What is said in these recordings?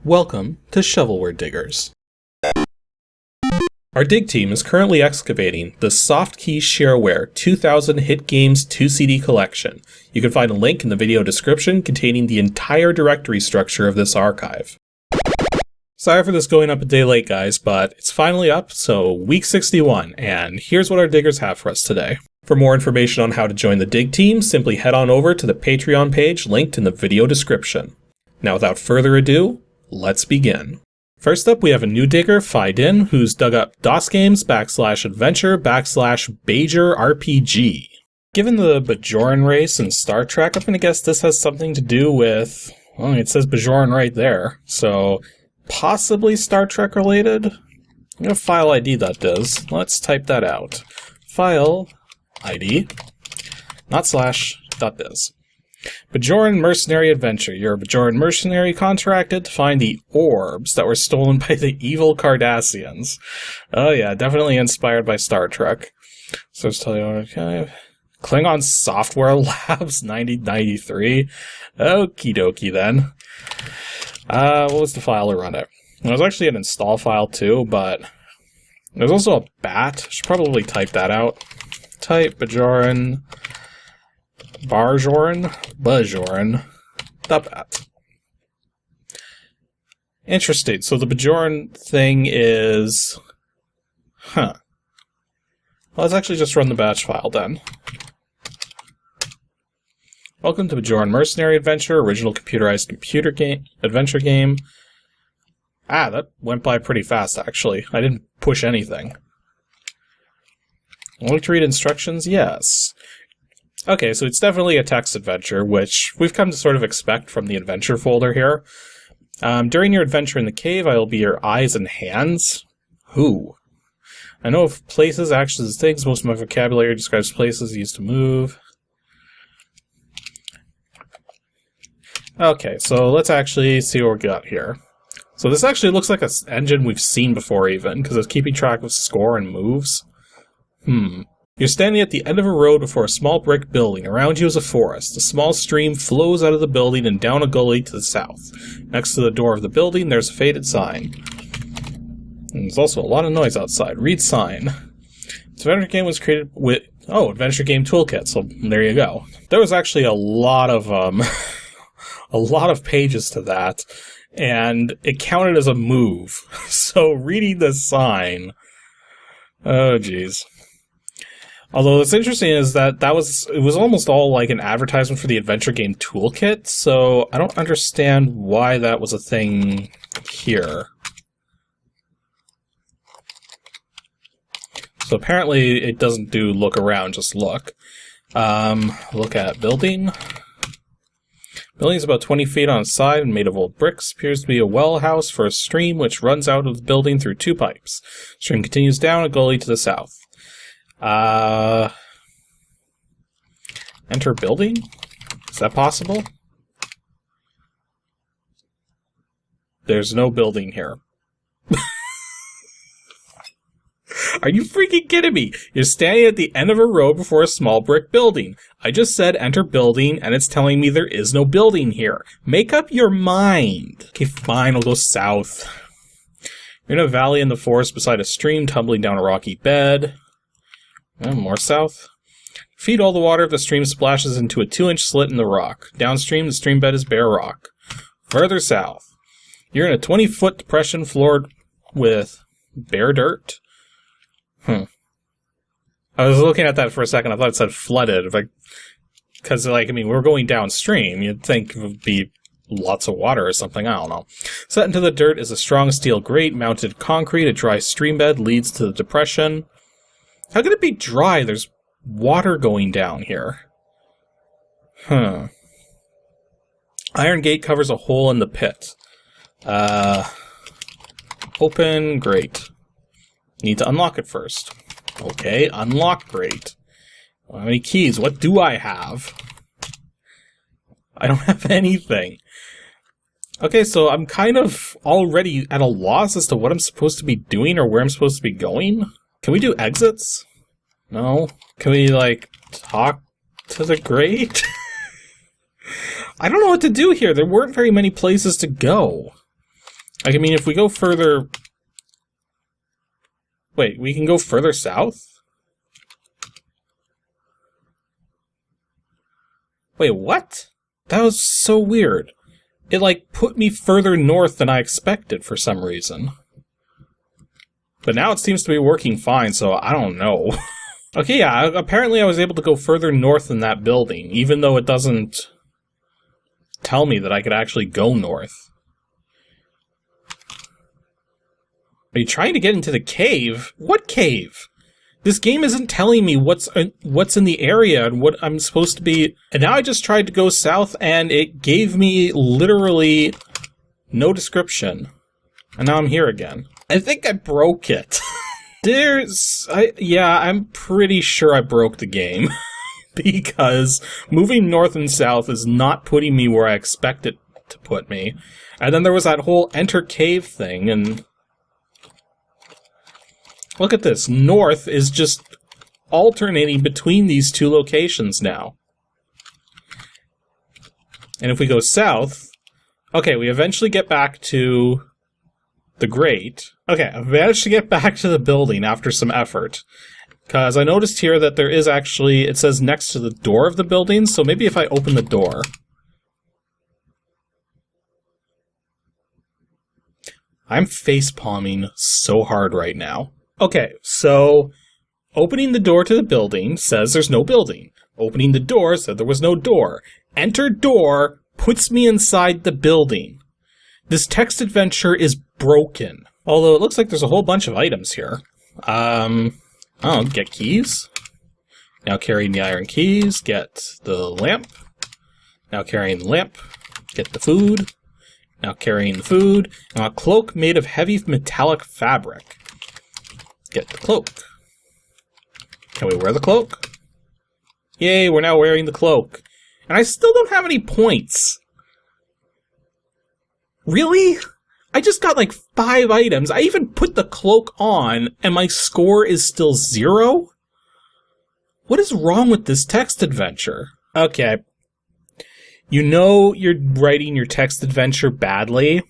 Welcome to Shovelware Diggers. Our dig team is currently excavating the Softkey Shareware 2000 Hit Games 2 CD collection. You can find a link in the video description containing the entire directory structure of this archive. Sorry for this going up a day late, guys, but it's finally up, so week 61, and here's what our diggers have for us today. For more information on how to join the dig team, simply head on over to the Patreon page linked in the video description. Now without further ado, let's begin. First up, we have a new digger, Fidin, who's dug up DOSGAMES /adventure /BAJORRPG. Given the Bajoran race in Star Trek, I'm going to guess this has something to do with, well, it says Bajoran right there, so possibly Star Trek related? I'm going to file ID that does. Let's type that out. File ID, not slash, .biz. Bajoran mercenary adventure. You're a Bajoran mercenary contracted to find the orbs that were stolen by the evil Cardassians. Oh yeah, definitely inspired by Star Trek. So let's tell you, okay. Klingon Software Labs 9093. Okie dokie then. What was the file to run it? There was actually an install file too, but there's also a bat. Should probably type that out. Type Bajoran. Bajoran, the bat. Interesting. So the Bajoran thing is, Well, let's actually just run the batch file then. Welcome to Bajoran Mercenary Adventure, original computerized adventure game. Ah, that went by pretty fast actually. I didn't push anything. Want to read instructions? Yes. Okay, so it's definitely a text adventure, which we've come to sort of expect from the adventure folder here. During your adventure in the cave, I will be your eyes and hands. Who? I know of places, actions, things. Most of my vocabulary describes places used to move. Okay, so let's actually see what we got here. So this actually looks like an engine we've seen before even, because it's keeping track of score and moves. You're standing at the end of a road before a small brick building. Around you is a forest. A small stream flows out of the building and down a gully to the south. Next to the door of the building, there's a faded sign. And there's also a lot of noise outside. Read sign. This adventure game was created with... Oh, Adventure Game Toolkit, so there you go. There was actually a lot of, a lot of pages to that, and it counted as a move. So reading the sign... Oh, jeez. Although what's interesting is that it was almost all like an advertisement for the Adventure Game Toolkit, so I don't understand why that was a thing here. So apparently it doesn't do look around, just look. Look at building. Building is about 20 feet on its side and made of old bricks. Appears to be a well house for a stream which runs out of the building through two pipes. Stream continues down a gully to the south. Enter building? Is that possible? There's no building here. Are you freaking kidding me? You're standing at the end of a road before a small brick building. I just said enter building, and it's telling me there is no building here. Make up your mind. Okay, fine, I'll go south. You're in a valley in the forest beside a stream tumbling down a rocky bed. More south. Feed all the water of the stream splashes into a 2-inch slit in the rock. Downstream, the stream bed is bare rock. Further south. You're in a 20-foot depression floored with bare dirt. I was looking at that for a second. I thought it said flooded. Because, we're going downstream. You'd think it would be lots of water or something. I don't know. Set into the dirt is a strong steel grate, mounted concrete. A dry stream bed leads to the depression. How could it be dry? There's water going down here. Iron gate covers a hole in the pit. Open grate. Need to unlock it first. Okay, unlock grate. How many keys? What do I have? I don't have anything. Okay, so I'm kind of already at a loss as to what I'm supposed to be doing or where I'm supposed to be going. Can we do exits? No. Can we, talk to the grate? I don't know what to do here. There weren't very many places to go. Like, I mean, if we go further... Wait, we can go further south? Wait, what? That was so weird. It, like, put me further north than I expected for some reason. But now it seems to be working fine, so I don't know. Okay, yeah, apparently I was able to go further north than that building, even though it doesn't tell me that I could actually go north. Are you trying to get into the cave? What cave? This game isn't telling me what's in the area and what I'm supposed to be... And now I just tried to go south and it gave me literally no description. And now I'm here again. I think I broke it. Yeah, I'm pretty sure I broke the game. Because moving north and south is not putting me where I expect it to put me. And then there was that whole enter cave thing, and... Look at this. North is just alternating between these two locations now. And if we go south... Okay, we eventually get back to the grate. Okay, I managed to get back to the building after some effort. Because I noticed here that there is actually... It says next to the door of the building, so maybe if I open the door... I'm face-palming so hard right now. Okay, so opening the door to the building says there's no building. Opening the door said there was no door. Enter door puts me inside the building. This text adventure is broken. Although it looks like there's a whole bunch of items here. Get keys. Now carrying the iron keys, get the lamp. Now carrying the lamp, get the food. Now carrying the food. Now a cloak made of heavy metallic fabric. Get the cloak. Can we wear the cloak? Yay, we're now wearing the cloak. And I still don't have any points. Really? I just got like 5 items. I even put the cloak on, and my score is still 0? What is wrong with this text adventure? Okay. You know you're writing your text adventure badly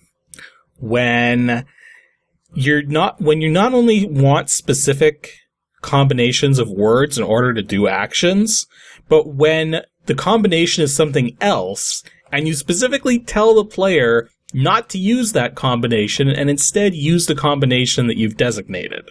when you not only want specific combinations of words in order to do actions, but when the combination is something else, and you specifically tell the player not to use that combination and instead use the combination that you've designated.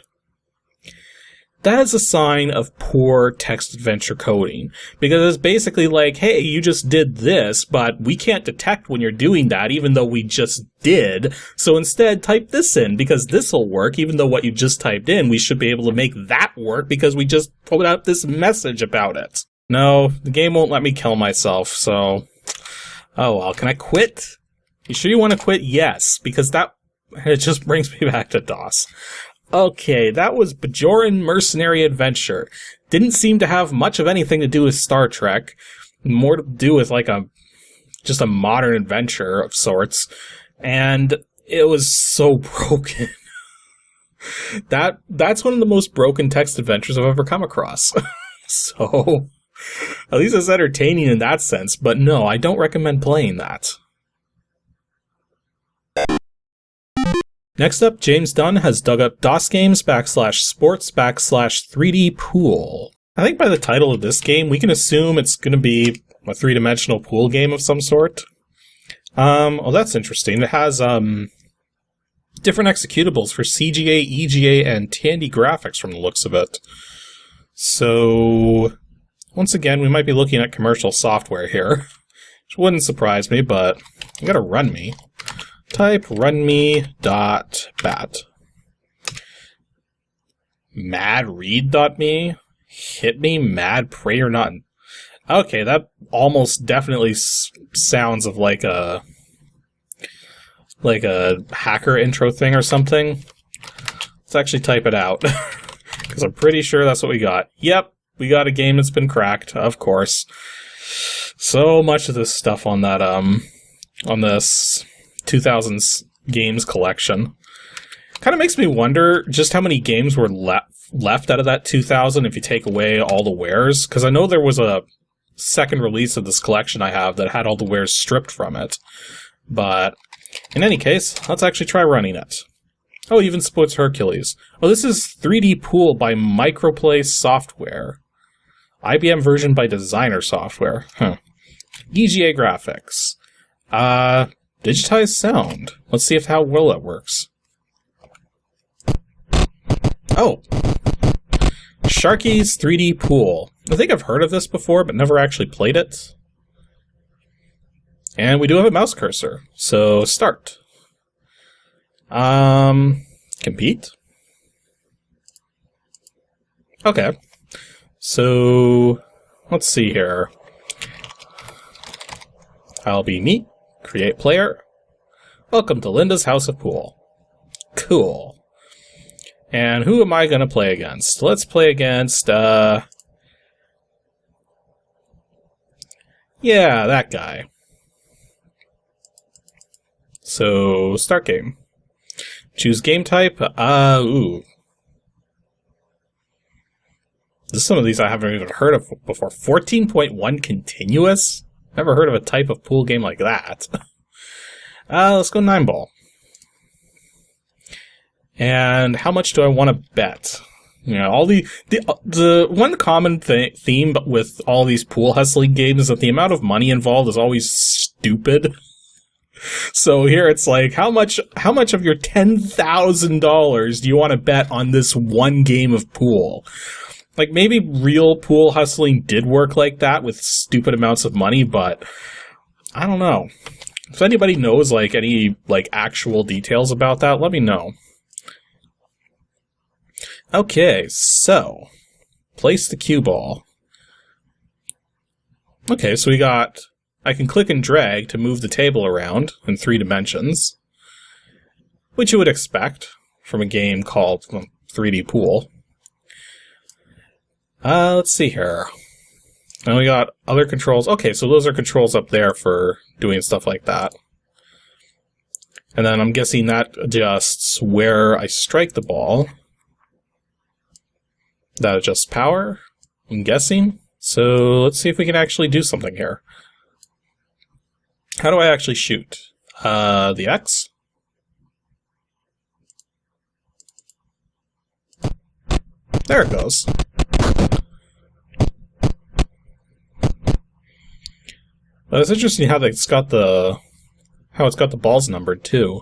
That is a sign of poor text adventure coding, because it's basically like, hey, you just did this, but we can't detect when you're doing that, even though we just did, so instead type this in, because this will work, even though what you just typed in, we should be able to make that work, because we just put out this message about it. No, the game won't let me kill myself, so... Oh well, can I quit? You sure you want to quit? Yes, because it just brings me back to DOS. Okay, that was Bajoran Mercenary Adventure. Didn't seem to have much of anything to do with Star Trek. More to do with like just a modern adventure of sorts. And it was so broken. That's one of the most broken text adventures I've ever come across. So, at least it's entertaining in that sense, but no, I don't recommend playing that. Next up, James Dunn has dug up DOSGAMES /sports/3D pool. I think by the title of this game, we can assume it's going to be a 3-dimensional pool game of some sort. Well, that's interesting. It has different executables for CGA, EGA, and Tandy graphics from the looks of it. So, once again, we might be looking at commercial software here, which wouldn't surprise me, but you gotta run me. Type runme.bat. madread.me? Hit me, mad, pray or not. Okay, that almost definitely sounds of like a hacker intro thing or something. Let's actually type it out. Because I'm pretty sure that's what we got. Yep, we got a game that's been cracked, of course. So much of this stuff on that, on this 2000s games collection. Kind of makes me wonder just how many games were left out of that 2000 if you take away all the wares. Because I know there was a second release of this collection I have that had all the wares stripped from it. But In any case, let's actually try running it. Oh, it even supports Hercules. Oh, this is 3D Pool by Microplay Software. IBM version by Designer Software. Huh. EGA graphics. Digitized sound. Let's see how well that works. Oh! Sharkey's 3D Pool. I think I've heard of this before, but never actually played it. And we do have a mouse cursor, so start. Compete? Okay. So, let's see here. I'll be me. Create player. Welcome to Linda's House of Pool. Cool. And who am I going to play against? Let's play against, yeah, that guy. So, start game. Choose game type. Ooh. Some of these I haven't even heard of before. 14.1 continuous? Never heard of a type of pool game like that. Let's go 9-ball. And how much do I want to bet? You know, all the one common theme with all these pool hustling games is that the amount of money involved is always stupid. So here it's like, how much of your $10,000 do you want to bet on this one game of pool? Like, maybe real pool hustling did work like that with stupid amounts of money, but I don't know. If anybody knows, like, any, like, actual details about that, let me know. Okay, so, place the cue ball. Okay, so we got, I can click and drag to move the table around in 3 dimensions, which you would expect from a game called 3D Pool. Let's see here. And we got other controls. Okay, so those are controls up there for doing stuff like that. And then I'm guessing that adjusts where I strike the ball. That adjusts power, I'm guessing. So let's see if we can actually do something here. How do I actually shoot? The X? There it goes. But it's interesting how it's got the balls numbered too.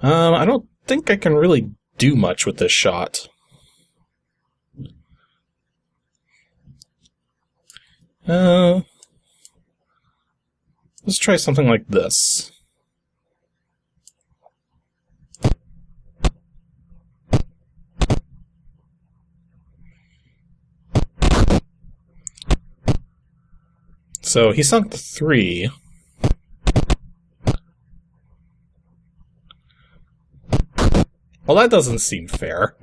I don't think I can really do much with this shot. Let's try something like this. So he sunk the 3. Well, that doesn't seem fair.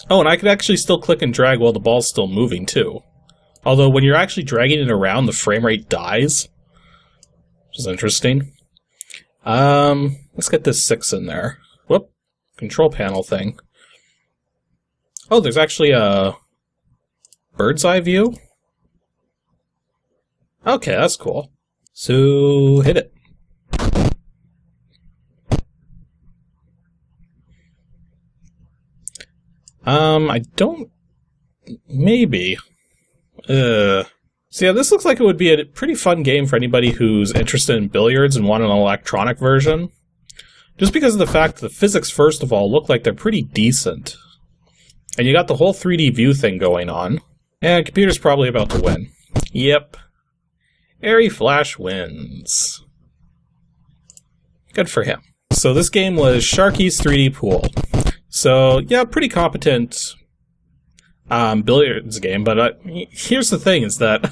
Oh, and I could actually still click and drag while the ball's still moving, too. Although, when you're actually dragging it around, the frame rate dies. Which is interesting. Let's get this 6 in there. Whoop. Control panel thing. Oh, there's actually a bird's eye view? Okay, that's cool. So, hit it. I don't... Maybe. So yeah, this looks like it would be a pretty fun game for anybody who's interested in billiards and want an electronic version. Just because of the fact that the physics, first of all, look like they're pretty decent. And you got the whole 3D view thing going on. And computer's probably about to win. Yep. Airy Flash wins. Good for him. So this game was Sharkey's 3D Pool. So, yeah, pretty competent billiards game, but here's the thing, is that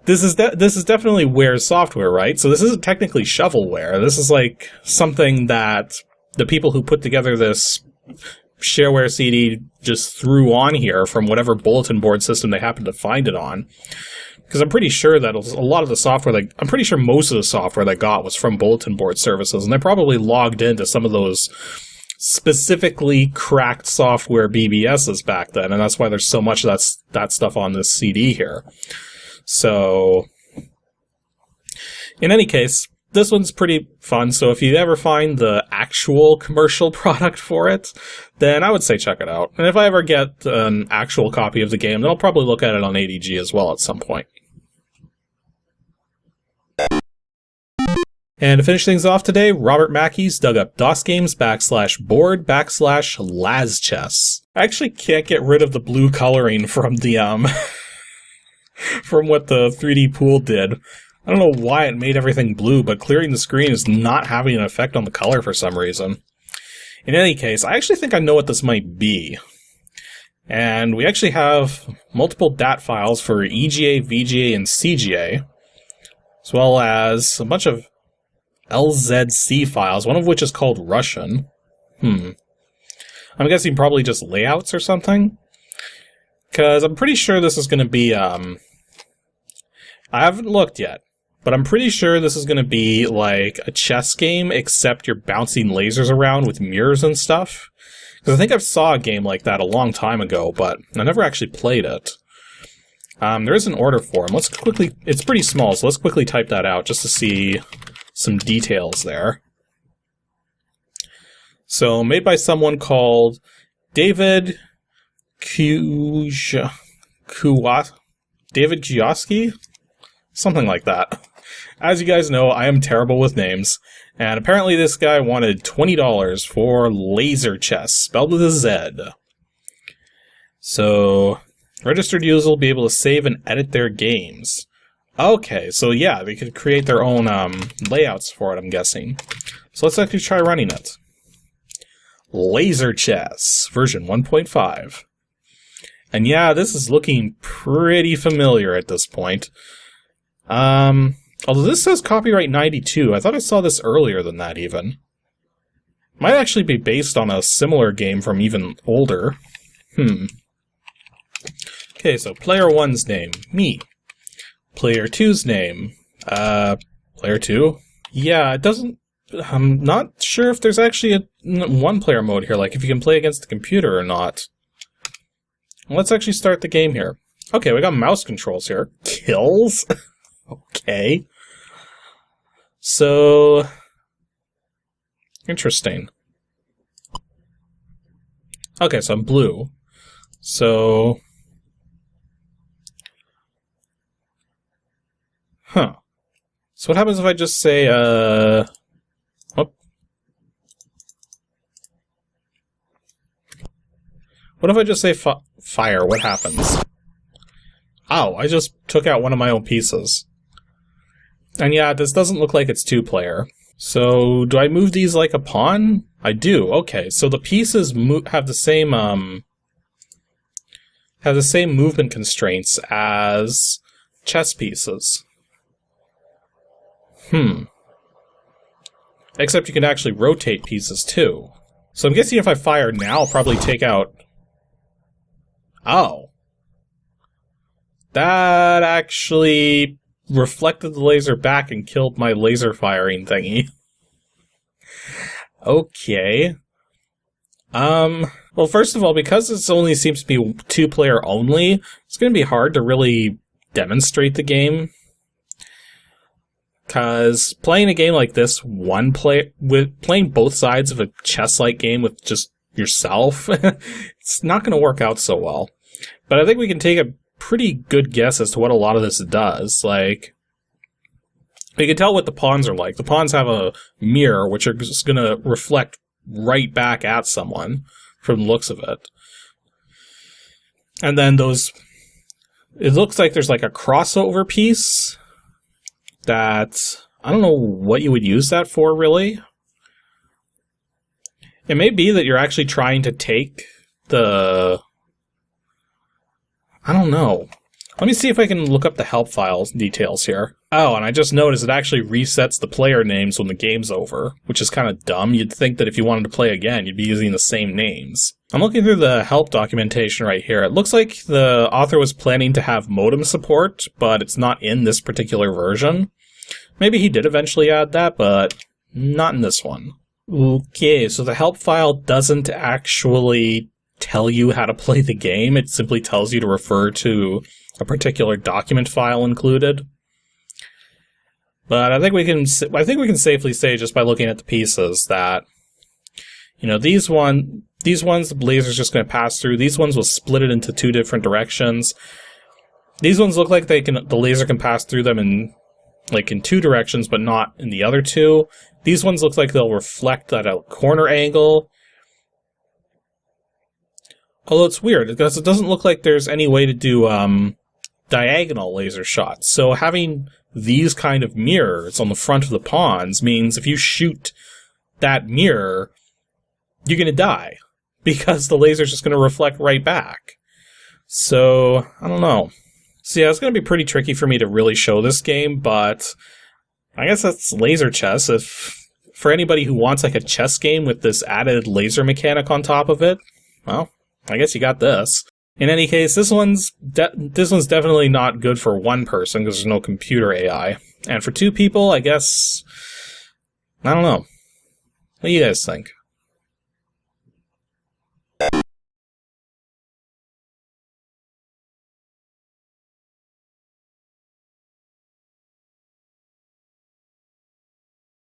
this is definitely Ware's software, right? So this isn't technically shovelware. This is like something that the people who put together this Shareware CD just threw on here from whatever bulletin board system they happened to find it on. Because I'm pretty sure that a lot of the software, like, I'm pretty sure most of the software they got was from bulletin board services, and they probably logged into some of those specifically cracked software BBSs back then, and that's why there's so much of that stuff on this CD here. So, in any case, this one's pretty fun, so if you ever find the actual commercial product for it, then I would say check it out. And if I ever get an actual copy of the game, then I'll probably look at it on ADG as well at some point. And to finish things off today, Robert Mackey's dug up DOSGAMES/board/LAZCHESS. I actually can't get rid of the blue coloring from the, from what the 3D pool did. I don't know why it made everything blue, but clearing the screen is not having an effect on the color for some reason. In any case, I actually think I know what this might be. And we actually have multiple DAT files for EGA, VGA, and CGA, as well as a bunch of LZC files, one of which is called Russian. I'm guessing probably just layouts or something? Because I'm pretty sure this is going to be, I haven't looked yet, but I'm pretty sure this is going to be like a chess game, except you're bouncing lasers around with mirrors and stuff. Because I think I saw a game like that a long time ago, but I never actually played it. There is an order form. Let's quickly, it's pretty small, so let's quickly type that out just to see some details there. So, made by someone called David Kioski? Something like that. As you guys know, I am terrible with names, and apparently this guy wanted $20 for LAZERCHESS, spelled with a Z. So, registered users will be able to save and edit their games. Okay, so yeah, they could create their own layouts for it, I'm guessing. So let's actually try running it. LAZERCHESS, version 1.5. And yeah, this is looking pretty familiar at this point. Although this says copyright 92, I thought I saw this earlier than that even. Might actually be based on a similar game from even older. Okay, so player 1's name, me. Player 2's name, player 2? Yeah, it doesn't... I'm not sure if there's actually a one-player mode here, like if you can play against the computer or not. Let's actually start the game here. Okay, we got mouse controls here. Kills? Okay. So... interesting. Okay, so I'm blue. So... So what happens if I just say, What if I just say fire? What happens? Ow, I just took out one of my own pieces. And yeah, this doesn't look like it's two-player. So, do I move these like a pawn? I do, okay. So the pieces have the same movement constraints as chess pieces. Except you can actually rotate pieces too. So I'm guessing if I fire now, I'll probably take out... Oh. That actually reflected the laser back and killed my laser firing thingy. Okay. Well, first of all, because this only seems to be two-player only, it's going to be hard to really demonstrate the game. Because playing a game like this, playing both sides of a chess-like game with just yourself, it's not going to work out so well. But I think we can take a pretty good guess as to what a lot of this does. Like, you can tell what the pawns are like. The pawns have a mirror, which are just going to reflect right back at someone, from the looks of it. And then those... it looks like there's like a crossover piece... that, I don't know what you would use that for, really. It may be that you're actually trying to take the... I don't know. Let me see if I can look up the help files details here. Oh, and I just noticed it actually resets the player names when the game's over, which is kind of dumb. You'd think that if you wanted to play again, you'd be using the same names. I'm looking through the help documentation right here. It looks like the author was planning to have modem support, but it's not in this particular version. Maybe he did eventually add that, but not in this one. Okay, so the help file doesn't actually tell you how to play the game. It simply tells you to refer to a particular document file included. But I think we can safely say, just by looking at the pieces, that these ones the laser's just going to pass through. These ones will split it into two different directions. These ones look like the laser can pass through them in two directions, but not in the other two. These ones look like they'll reflect at a corner angle. Although it's weird, because it doesn't look like there's any way to do diagonal laser shots. So having these kind of mirrors on the front of the pawns means if you shoot that mirror, you're going to die, because the laser's just going to reflect right back. So, I don't know. So yeah, it's going to be pretty tricky for me to really show this game, but I guess that's laser chess. If for anybody who wants a chess game with this added laser mechanic on top of it, well, I guess you got this. In any case, this one's definitely not good for one person because there's no computer AI. And for two people, I guess, I don't know. What do you guys think?